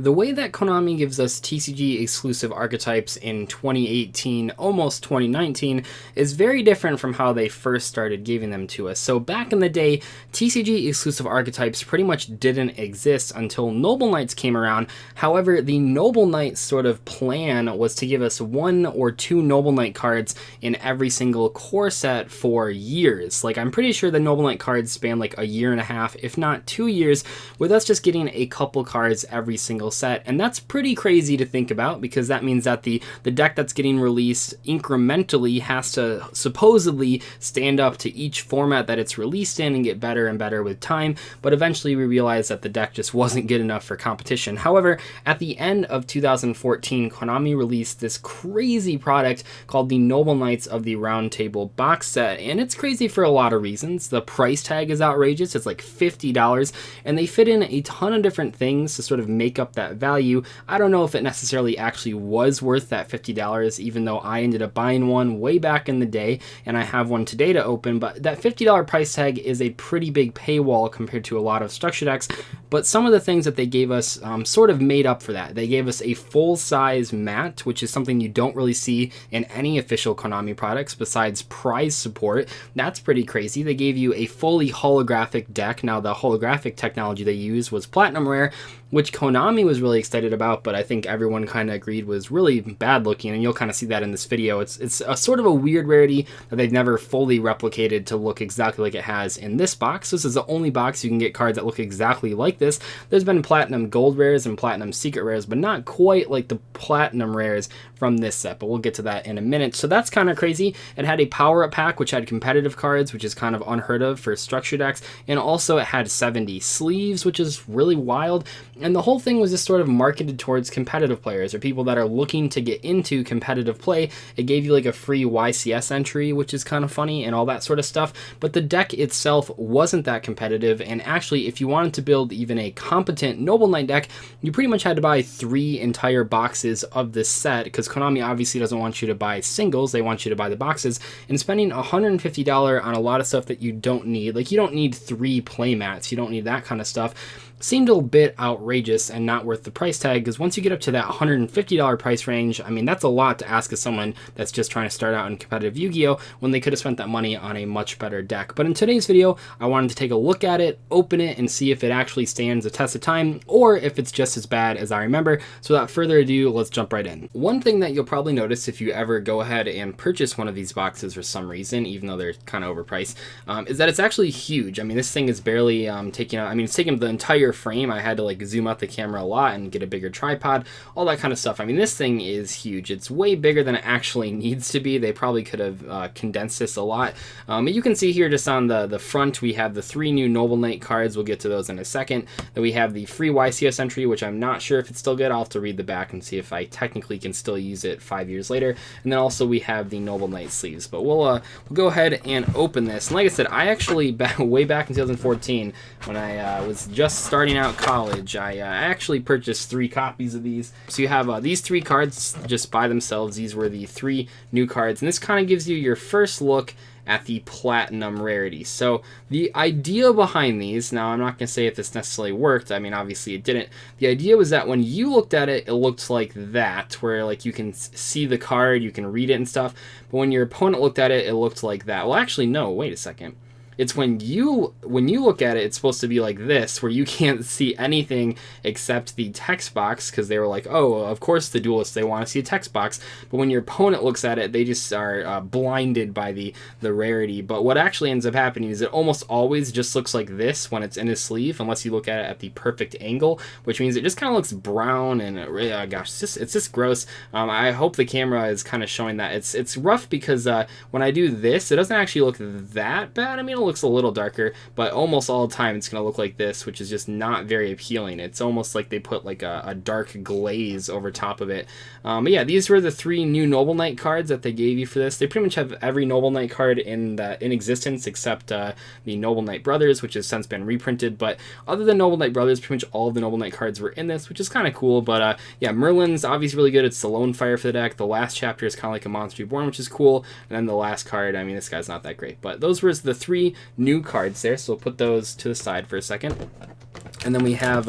The way that Konami gives us TCG exclusive archetypes in 2018, almost 2019, is very different from how they first started giving them to us. So back in the day, TCG exclusive archetypes pretty much didn't exist until Noble Knights came around. However, the Noble Knight sort of plan was to give us 1 or 2 Noble Knight cards in every single core set for years. Like, I'm pretty sure the Noble Knight cards span like a year and a half, if not 2 years, with us just getting a couple cards every single set. And that's pretty crazy to think about, because that means that the deck that's getting released incrementally has to supposedly stand up to each format that it's released in and get better and better with time. But eventually we realized that the deck just wasn't good enough for competition. However, at the end of 2014, Konami released this crazy product called the Noble Knights of the Round Table box set. And it's crazy for a lot of reasons. The price tag is outrageous. It's like $50, and they fit in a ton of different things to sort of make up that value. I don't know if it necessarily actually was worth that $50, even though I ended up buying one way back in the day, and I have one today to open, but that $50 price tag is a pretty big paywall compared to a lot of structure decks. But some of the things that they gave us sort of made up for that. They gave us a full-size mat, which is something you don't really see in any official Konami products besides prize support. That's pretty crazy. They gave you a fully holographic deck. Now, the holographic technology they used was Platinum Rare, which Konami was really excited about, but I think everyone kind of agreed was really bad looking, and you'll kind of see that in this video. It's a sort of a weird rarity that they've never fully replicated to look exactly like it has in this box. This is the only box you can get cards that look exactly like this. There's been Platinum Gold rares and Platinum Secret rares, but not quite like the Platinum rares from this set, but we'll get to that in a minute. So that's kind of crazy. It had a Powerup Pack, which had competitive cards, which is kind of unheard of for structure decks, and also it had 70 sleeves, which is really wild. And the whole thing was just sort of marketed towards competitive players or people that are looking to get into competitive play. It gave you like a free Ycs entry, which is kind of funny, and all that sort of stuff. But the deck itself wasn't that competitive, and actually, if you wanted to build even a competent Noble Knight deck, you pretty much had to buy 3 entire boxes of this set, because Konami obviously doesn't want you to buy singles, they want you to buy the boxes, and spending $150 on a lot of stuff that you don't need. Like, you don't need 3 playmats, you don't need that kind of stuff. Seemed a bit outrageous and not worth the price tag, because once you get up to that $150 price range, I mean, that's a lot to ask of someone that's just trying to start out in competitive Yu-Gi-Oh! When they could have spent that money on a much better deck. But in today's video, I wanted to take a look at it, open it, and see if it actually stands the test of time, or if it's just as bad as I remember. So without further ado, let's jump right in. One thing that you'll probably notice if you ever go ahead and purchase one of these boxes for some reason, even though they're kind of overpriced, is that it's actually huge. I mean, this thing is barely taking out, I mean, it's taking the entire frame. I had to like zoom out the camera a lot and get a bigger tripod, all that kind of stuff. I mean, this thing is huge. It's way bigger than it actually needs to be. They probably could have condensed this a lot. But you can see here just on the front, we have the 3 new Noble Knight cards. We'll get to those in a second. Then we have the free Ycs entry, which I'm not sure if it's still good. I'll have to read the back and see if I technically can still use it 5 years later. And then also we have the Noble Knight sleeves. But we'll go ahead and open this. And like I said, I actually, way back in 2014, when I was just starting out college, I actually purchased 3 copies of these. So you have these 3 cards just by themselves. These were the 3 new cards, and this kind of gives you your first look at the Platinum Rarity. So the idea behind these, now I'm not going to say if this necessarily worked, I mean obviously it didn't. The idea was that when you looked at it, it looked like that, where like you can see the card, you can read it and stuff, but when your opponent looked at it, it looked like that. Well, actually no, wait a second. It's when you look at it, it's supposed to be like this, where you can't see anything except the text box, because they were like, oh, of course the duelists, they want to see a text box. But when your opponent looks at it, they just are blinded by the rarity. But what actually ends up happening is it almost always just looks like this when it's in his sleeve, unless you look at it at the perfect angle, which means it just kind of looks brown, and gosh, it's just gross. I hope the camera is kind of showing that. It's rough because when I do this, it doesn't actually look that bad. I mean, looks a little darker, but almost all the time it's going to look like this, which is just not very appealing. It's almost like they put like a dark glaze over top of it. But yeah, these were the 3 new Noble Knight cards that they gave you for this. They pretty much have every Noble Knight card in existence except the Noble Knight Brothers, which has since been reprinted. But other than Noble Knight Brothers, pretty much all of the Noble Knight cards were in this, which is kind of cool. But yeah, Merlin's obviously really good. It's the Lone Fire for the deck. The last chapter is kind of like a Monster Reborn, which is cool. And then the last card, I mean, this guy's not that great. But those were the 3 new cards there, so we'll put those to the side for a second. And then we have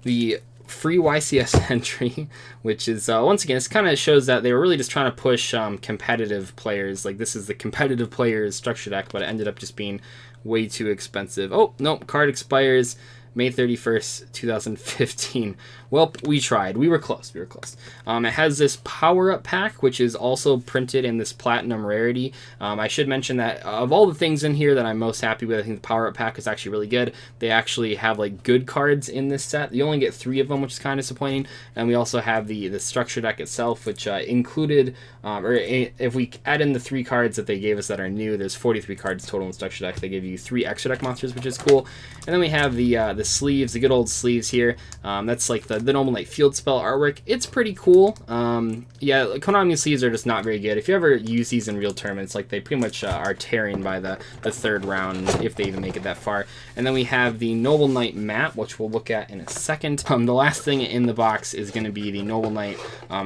the free YCS entry, which is, once again, this kind of shows that they were really just trying to push competitive players. Like, this is the competitive players structure deck, but it ended up just being way too expensive. Oh, nope, card expires May 31st, 2015. Well, we tried. We were close. We were close. It has this Powerup Pack, which is also printed in this Platinum Rarity. I should mention that of all the things in here that I'm most happy with, I think the Powerup Pack is actually really good. They actually have like good cards in this set. You only get 3 of them, which is kind of disappointing. And we also have the structure deck itself, which included, if we add in the 3 cards that they gave us that are new, there's 43 cards total in structure deck. They give you 3 extra deck monsters, which is cool. And then we have the sleeves, the good old sleeves here. That's like the normal like field spell artwork. It's pretty cool. Yeah, Konami sleeves are just not very good. If you ever use these in real tournaments, like they pretty much are tearing by the 3rd round, if they even make it that far. And then we have the Noble Knight map, which we'll look at in a second. The last thing in the box is going to be the Noble Knight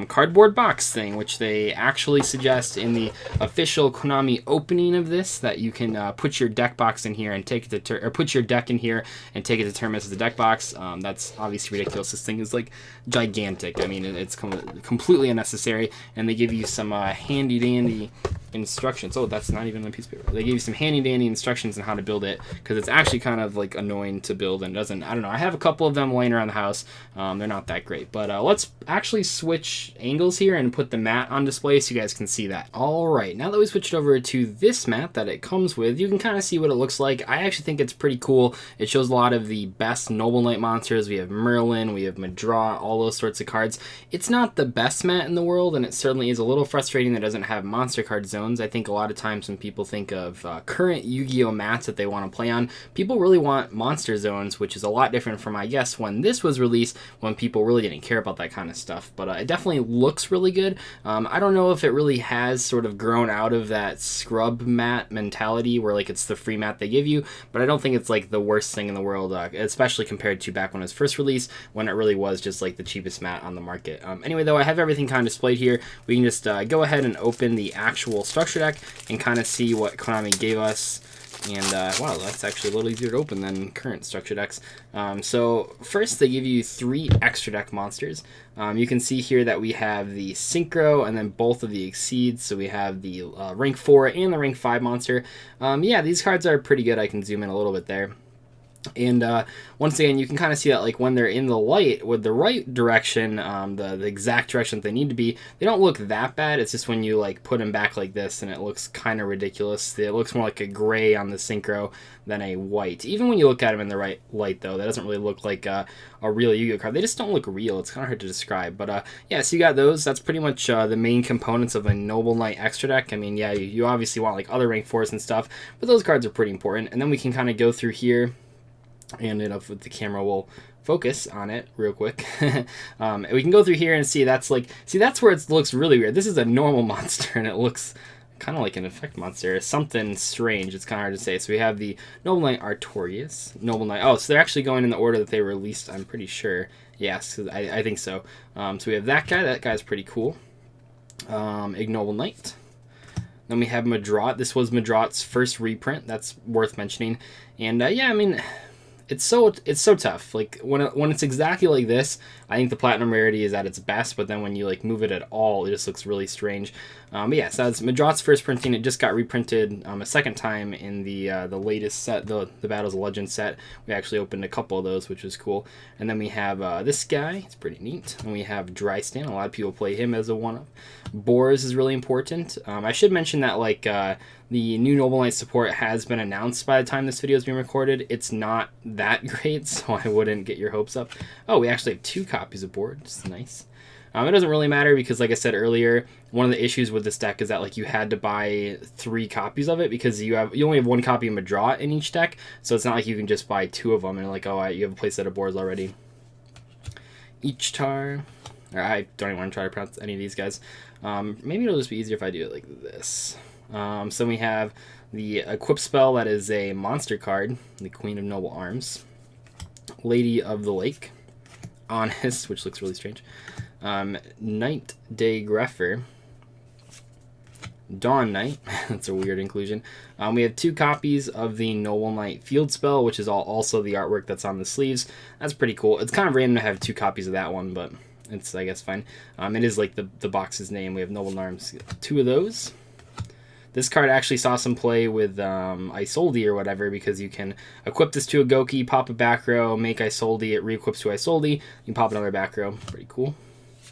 cardboard box thing, which they actually suggest in the official Konami opening of this, that you can put your deck box in here and take it to or put your deck in here and take it to tournaments as a deck box. That's obviously ridiculous. This thing is like gigantic. I mean, it's completely unnecessary, and they give you some handy dandy instructions. Oh, that's not even a piece of paper. They give you some handy dandy instructions on how to build it, because it's actually kind of like annoying to build and doesn't, I don't know, I have a couple of them laying around the house. They're not that great, but let's actually switch angles here and put the mat on display so you guys can see that. All right, now that we switched over to this mat that it comes with, you can kind of see what it looks like. I actually think it's pretty cool. It shows a lot of the best Noble Knight monsters. We have Merlin, we have Madraw, all those sorts of cards. It's not the best mat in the world, and it certainly is a little frustrating that it doesn't have monster card zones. I think a lot of times when people think of current Yu-Gi-Oh mats that they want to play on, people really want monster zones, which is a lot different from, I guess, when this was released, when people really didn't care about that kind of stuff. But it definitely looks really good. I don't know if it really has sort of grown out of that scrub mat mentality where like it's the free mat they give you, but I don't think it's like the worst thing in the world, especially compared to back when it was first released, when it really was just like the cheapest mat on the market. Anyway, though, I have everything kind of displayed here. We can just go ahead and open the actual structure deck and kind of see what Konami gave us. And wow, that's actually a little easier to open than current structure decks. So first they give you 3 extra deck monsters. You can see here that we have the Synchro and then both of the Exceeds. So we have the rank 4 and the rank 5 monster. Yeah, these cards are pretty good. I can zoom in a little bit there. And once again, you can kind of see that like when they're in the light with the right direction, the exact direction that they need to be, they don't look that bad. It's just when you like put them back like this and it looks kind of ridiculous. It looks more like a gray on the Synchro than a white. Even when you look at them in the right light, though, that doesn't really look like a real Yu-Gi-Oh card. They just don't look real. It's kind of hard to describe. But yeah, so you got those. That's pretty much the main components of a Noble Knight extra deck. I mean, yeah, you obviously want like other rank 4s and stuff, but those cards are pretty important. And then we can kind of go through here, and if the camera will focus on it real quick. We can go through here and see that's like, that's where it looks really weird. This is a normal monster and it looks kind of like an effect monster. It's something strange. It's kind of hard to say. So we have the Noble Knight Artorias, Noble Knight. Oh, so they're actually going in the order that they were released, I'm pretty sure. Yes, I think so. So we have that guy. That guy's pretty cool. Ignoble Knight. Then we have Madraw. This was Madraw's first reprint. That's worth mentioning. And yeah, I mean, it's so tough. Like when it's exactly like this, I think the Platinum Rarity is at its best, but then when you like move it at all, it just looks really strange. But yeah, so that's Madraw's first printing. It just got reprinted a second time in the latest set, the Battles of Legends set. We actually opened a couple of those, which was cool. And then we have this guy. It's pretty neat. And we have Drystan. A lot of people play him as a one-up. Boars is really important. I should mention that like the new Noble Knight support has been announced by the time this video is being recorded. It's not that great, so I wouldn't get your hopes up. Oh, we actually have 2 copies of Boars. Nice. It doesn't really matter because, like I said earlier, one of the issues with this deck is that like you had to buy 3 copies of it because you only have 1 copy of Madraw in each deck, so it's not like you can just buy 2 of them and like, oh, you have a playset of Boars already. Ichtar. I don't even want to try to pronounce any of these guys. Maybe it'll just be easier if I do it like this. So we have the Equip spell that is a monster card, the Queen of Noble Arms, Lady of the Lake, Honest, which looks really strange, Night Day Greffer, Dawn Knight. That's a weird inclusion. We have 2 copies of the Noble Knight Field Spell, which is also the artwork that's on the sleeves. That's pretty cool. It's kind of random to have 2 copies of that one, but it's, I guess, fine. It is like the box's name. We have Noble Arms, 2 of those. This card actually saw some play with Isolde or whatever, because you can equip this to a Goki, pop a back row, make Isolde, it re-equips to Isolde, you can pop another back row. Pretty cool.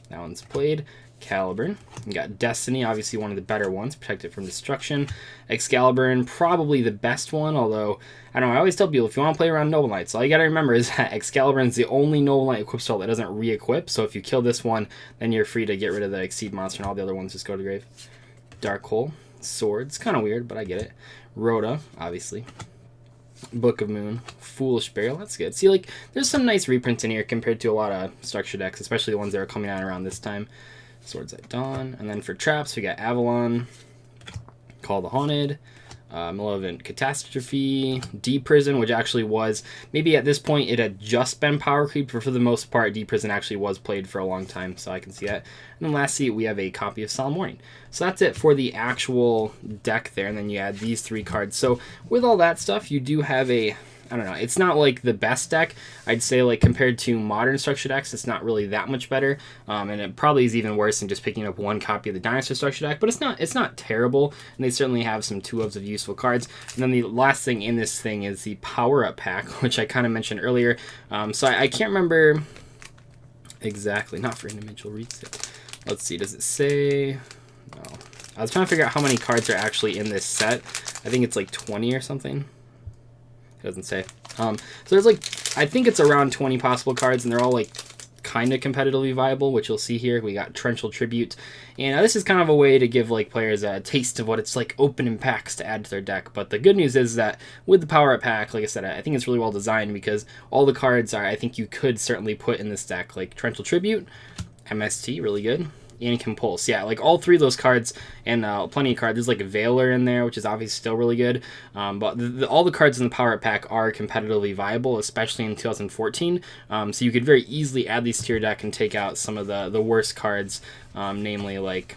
That one's played. Caliburn. You got Destiny, obviously one of the better ones, protect it from destruction. Excaliburn, probably the best one, although, I don't know, I always tell people, if you want to play around Noble Knights, all you gotta remember is that Excaliburn is the only Noble Knight equip spell that doesn't re-equip, so if you kill this one, then you're free to get rid of the Exceed monster, and all the other ones just go to the grave. Dark Hole. Swords, kind of weird, but I get it. Rhoda, obviously. Book of Moon, Foolish Burial, that's good. See, like, there's some nice reprints in here compared to a lot of structure decks, especially the ones that are coming out around this time. Swords at Dawn. And then for traps, we got Avalon, Call the Haunted, Malevolent Catastrophe, D-Prison, which actually was, maybe at this point it had just been Power Creep, but for the most part, D-Prison actually was played for a long time, so I can see that. And then lastly, we have a copy of Solemn Warning. So that's it for the actual deck there, and then you add these 3 cards. So with all that stuff, you do have a, I don't know, it's not like the best deck. I'd say, like, compared to modern structure decks, it's not really that much better. And it probably is even worse than just picking up 1 copy of the Dinosaur structure deck, but it's not terrible, and they certainly have some 2-ofs of useful cards. And then the last thing in this thing is the Powerup Pack, which I kind of mentioned earlier. So I can't remember exactly, not for individual resale. Let's see, does it say? No. I was trying to figure out how many cards are actually in this set. I think it's like 20 or something. It doesn't say. So there's like, I think it's around 20 possible cards, and they're all like kind of competitively viable, which you'll see here. We got Torrential Tribute, and this is kind of a way to give like players a taste of what it's like opening packs to add to their deck. But the good news is that with the Powerup Pack, like I said, I think it's really well designed, because all the cards are, I think you could certainly put in this deck, like Torrential Tribute, MST, really good. And Compulse, yeah, like all 3 of those cards, and plenty of cards. There's like a Veiler in there, which is obviously still really good. But all the cards in the Powerup Pack are competitively viable, especially in 2014. So you could very easily add these to your deck and take out some of the worst cards, namely like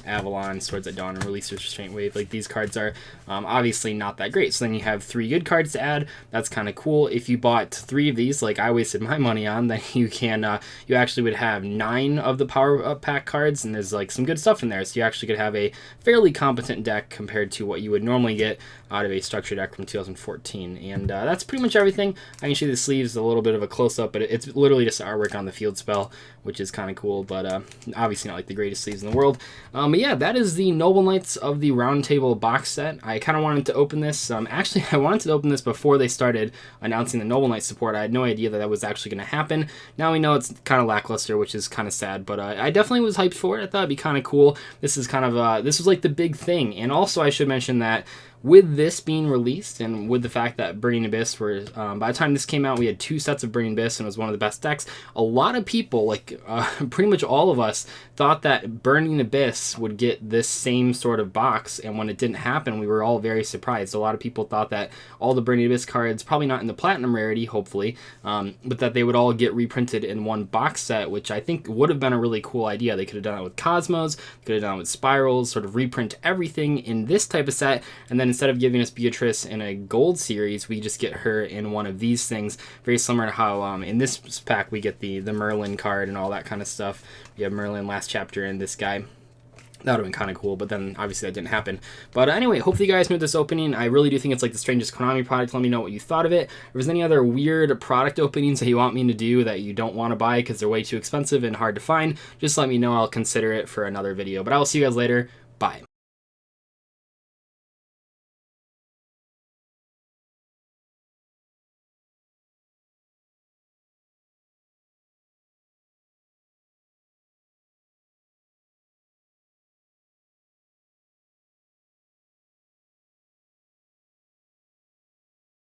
Avalon, Swords at Dawn, and Release Restraint Wave. Like, these cards are obviously not that great. So then you have 3 good cards to add. That's kind of cool. If you bought 3 of these, like I wasted my money on, then you can you actually would have 9 of the Powerup Pack cards, and there's like some good stuff in there. So you actually could have a fairly competent deck compared to what you would normally get out of a structure deck from 2014. And that's pretty much everything. I can show you the sleeves, a little bit of a close-up, but it's literally just artwork on the field spell, which is kind of cool, but obviously not like the greatest sleeves in the world. But yeah, that is the Noble Knights of the Round Table box set. I kind of wanted to open this. Actually, I wanted to open this before they started announcing the Noble Knights support. I had no idea that that was actually going to happen. Now we know it's kind of lackluster, which is kind of sad, but I definitely was hyped for it. I thought it'd be kind of cool. This is kind of, this was like the big thing. And also I should mention that with this being released, and with the fact that Burning Abyss were, by the time this came out, we had 2 sets of Burning Abyss, and it was one of the best decks. A lot of people, like pretty much all of us, thought that Burning Abyss would get this same sort of box, and when it didn't happen, we were all very surprised. A lot of people thought that all the Burning Abyss cards, probably not in the Platinum Rarity, hopefully, but that they would all get reprinted in one box set, which I think would have been a really cool idea. They could have done it with Cosmos, could have done it with Spirals, sort of reprint everything in this type of set, and then instead of giving us Beatrice in a gold series, we just get her in one of these things. Very similar to how in this pack we get the Merlin card and all that kind of stuff. We have Merlin last chapter and this guy. That would have been kind of cool, but then obviously that didn't happen. But anyway, hopefully you guys enjoyed this opening. I really do think it's like the strangest Konami product. Let me know what you thought of it. If there's any other weird product openings that you want me to do that you don't want to buy because they're way too expensive and hard to find, just let me know. I'll consider it for another video. But I will see you guys later. Bye.